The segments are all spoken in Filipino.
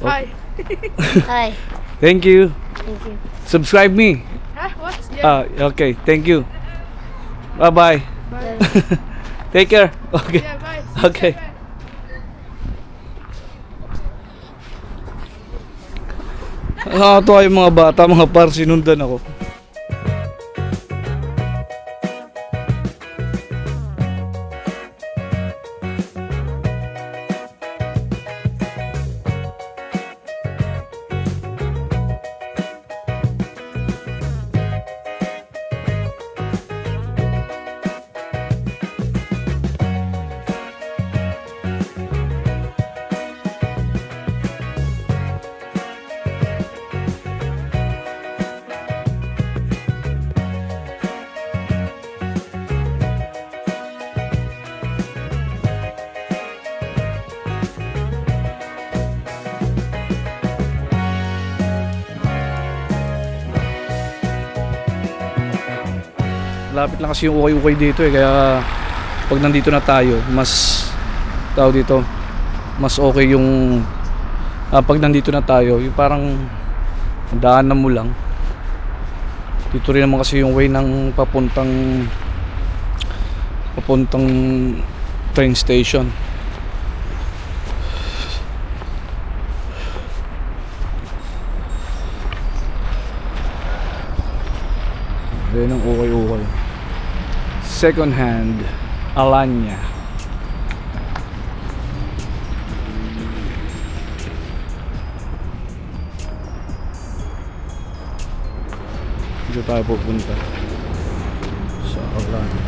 Hi. Hi. Thank you. Thank you. Subscribe me. Huh? What? Yeah. Okay. Thank you. Bye-bye. Bye. Take care. Okay. Yeah, bye. Okay. Bye. Nakakatuwa yung mga bata, mga par, sinundan ako. Lapit lang kasi yung ukay-ukay dito kaya pag nandito na tayo, mas tao dito, mas okay yung pag nandito na tayo, yung parang daanan mo lang. Dito rin naman kasi yung way ng papuntang train station. Yan ang ukay-ukay. Second hand Alanya. Dito tayo pupunta sa Alanya.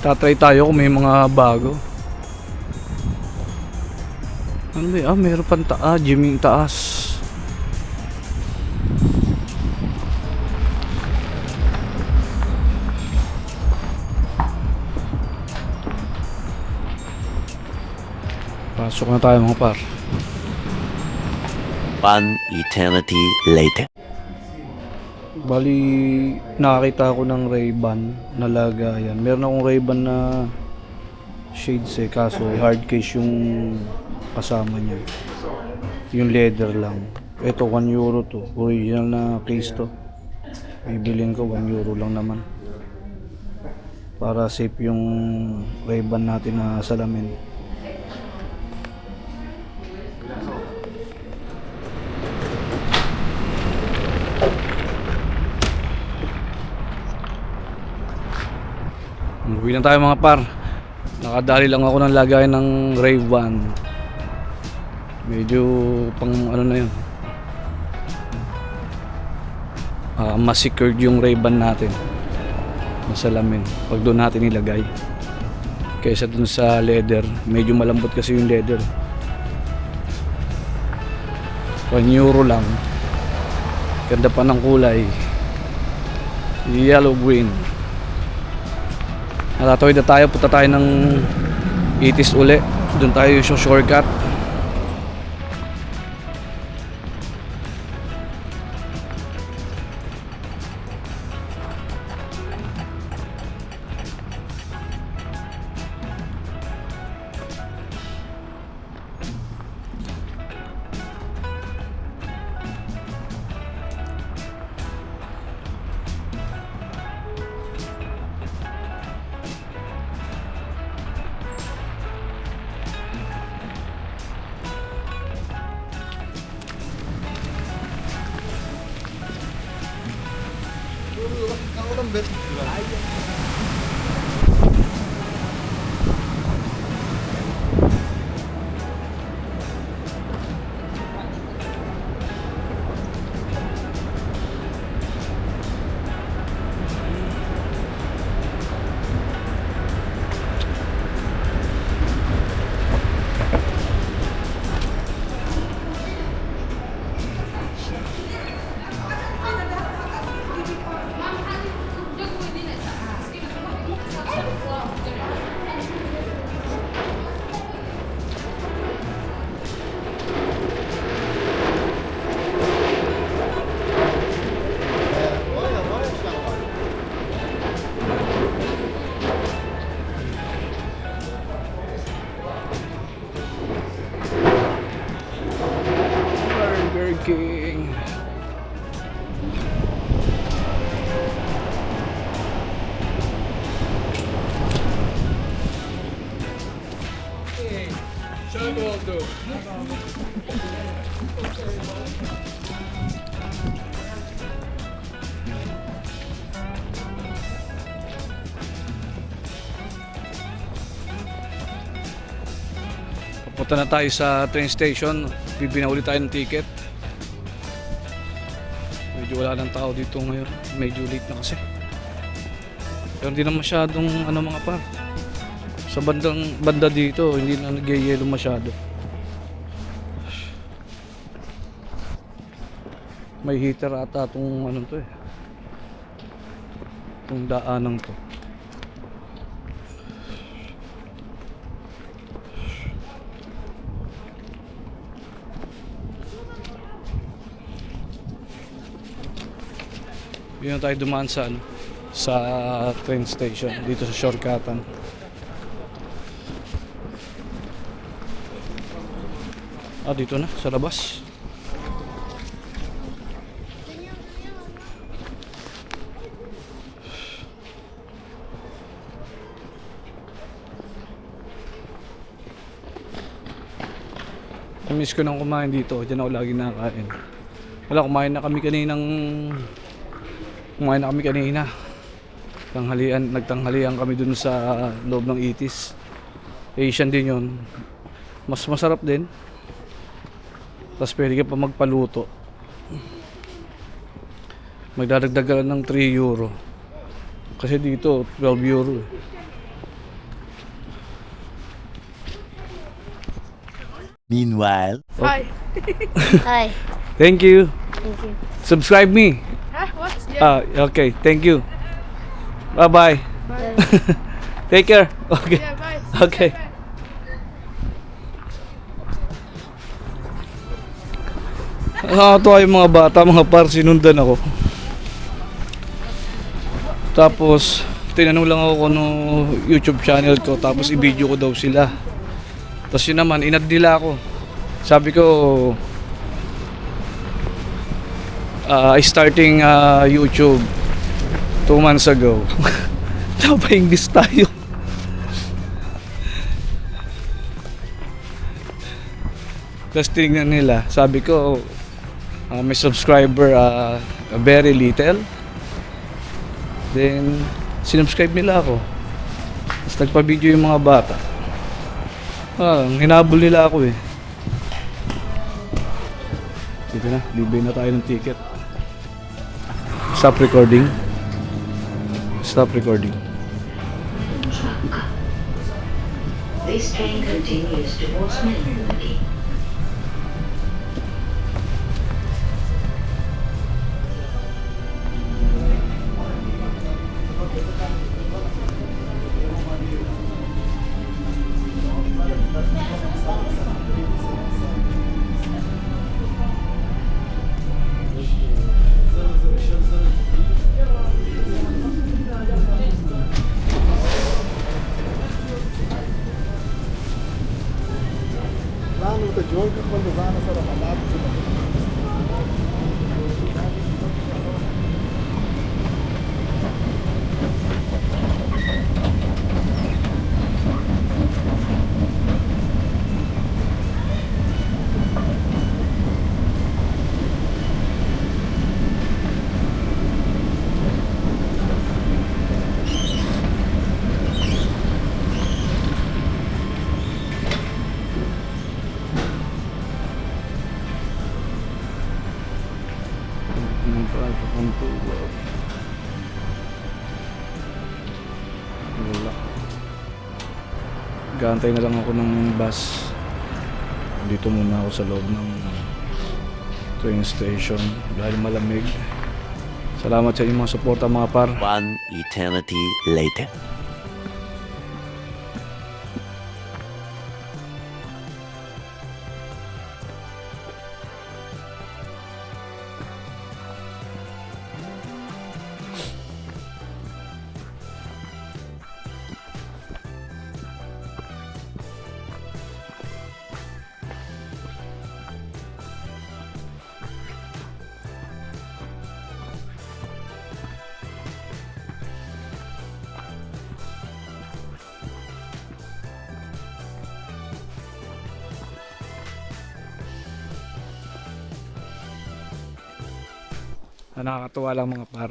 Tatry tayo kung may mga bago. Ano ba? Meron pang gymming taas. Pasok na tayo mga par. One eternity later. Bali, nakakita ako ng Ray-Ban na lagayan. Meron akong Ray-Ban na shades kaso hard case yung kasama niya. Yung leather lang. Ito, 1 euro to. Original na case to. Bibilin ko, 1 euro lang naman. Para safe yung Ray-Ban natin na salamin. Uwi na tayo mga par. Nakadali lang ako ng lagay ng Ray-Ban. Medyo pang ano na yun, mas secured yung Ray-Ban natin na salamin pag doon natin ilagay kaysa dun sa leather. Medyo malambot kasi yung leather. 1 euro lang. Ganda pa ng kulay, yellow green. Natatawid na tayo, punta tayo ng Itis uli. Doon tayo yung shortcut. parking. Papunta na tayo sa train station. Bibina ulit tayo ng ticket. Medyo wala ng tao dito ngayon. Medyo late na kasi. Pero hindi na masyadong mga par. Sa banda dito, hindi na nagyayelo masyado. May heater ata itong to eh. Itong daanang to. Yun tayo dumaan sa sa train station dito sa Shortcutan. Dito na sa labas. Miss ko nang kumain dito. Diyan ako lagi nakakain. Kumain na kami kanina. Nagtanghalian kami dun sa loob ng Itis. Asian din yun. Mas masarap din. Tapos pwede ka pa magpaluto. Magdadagdag ka ng 3 euro. Kasi dito 12 euro eh. Meanwhile, Hi. Hi. Thank you. Thank you. Subscribe me. Huh? What? Yeah. Okay, thank you. Bye-bye. Bye. Take care. Okay. Yeah, bye. Okay. Bye. Nakakatawa yung mga bata, mga par, sinundan ako. Tapos, tinanong lang ako kung YouTube channel ko, tapos i-video ko daw sila. Tapos yun naman, inad nila ako. Sabi ko, I starting YouTube 2 months ago. Napa-English tayo. Tapos tinignan nila, sabi ko, may subscriber very little. Then sinubscribe nila ako. Tapos nagpa-video yung mga bata. Hinabol nila ako eh. Dito na, libre na tayo ng ticket. Stop recording. Stop recording. This train continues towards Milwaukee. Wala. Gaantay na lang ako ng bus. Dito muna ako sa loob ng train station dahil malamig. Salamat sa inyong mga suporta mga par. one eternity later. Nakakatuwa lang mga par.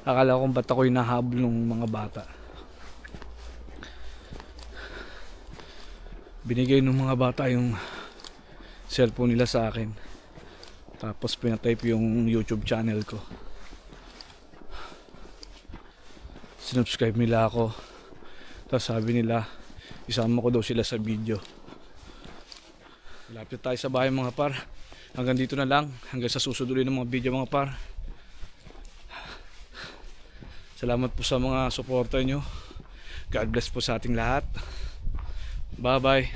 Akala ko ba't ako'y nahabol ng mga bata. Binigay ng mga bata yung cellphone nila sa akin. Tapos pinatype yung YouTube channel ko. Sinubscribe nila ako. Tapos sabi nila, isama ko daw sila sa video. Malapit tayo sa bahay mga par. Hanggang dito na lang. Hanggang sa susunod ulit ng mga video mga par. Salamat po sa mga suporta nyo. God bless po sa ating lahat. Bye bye.